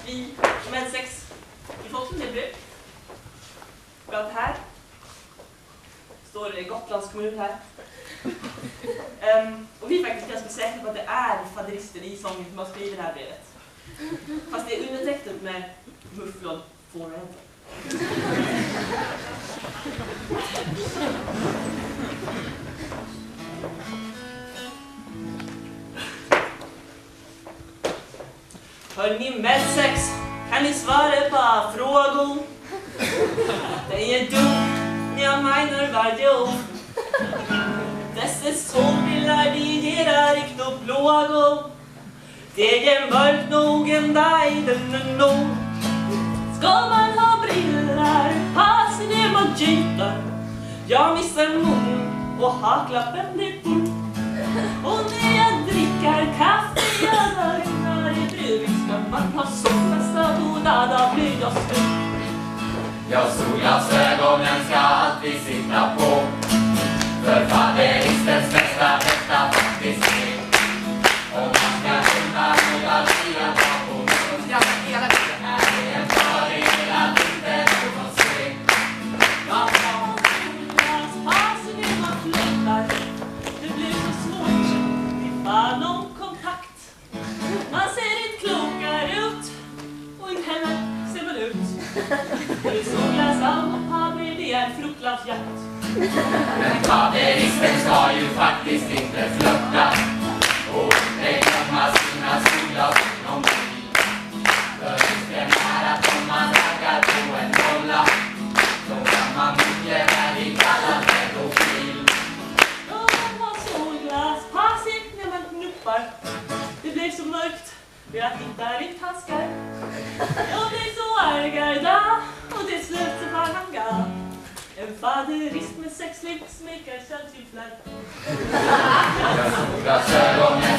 vi med sex i folk som det blir. Bland här står det Gotlands kommun här. Och vi är faktiskt ganska säkra på att det är faderisteri-sången som har skrivit det här brevet. Fast det är undertecknat med Mufflon Forever. Hör ni med sex? Kan ni svara på frågor? Det är dumt, jag menar varje ord. Dessa solbillar de ger er ikke noe plågor. Det är mörkt nog en dag i den nord. Ska man ha briller, passa ner mot gytar. Jag missar munnen och haklappen blir bort. Och när jag dricker kaffe jag regnar i bruvik. Ska man ha solglasögon båda, då blir jag slut. Ja, solglasögonen ska alltid sitta på. För faderistens bästa faktiskt är. Om man ska kunna hålla livet på munnen. Ja, hela tiden här är en fördel att inte någon ser. Jag har solglas, passen är man flättar. Det blir så svårt, det fan om kontakt. Man ser inte klokare ut, och inte heller ser man ut. Det är solglas, och pabber, det är en fruktglasjakt. Men faderisten ska ju faktiskt inte flörta. Och inte glömma sina solglas inom tid. För risken är att om man raggar på en bolla, så kan man mycket väl bli kallad pedofil. Om man har solglas, pass inte när man knuppar. Det blir så mörkt, för att inte är i taskar. Jag blir så argar då, och till slut så var han gal. En faderist med sexliv smekar känns till flärd. Jag solglasögonen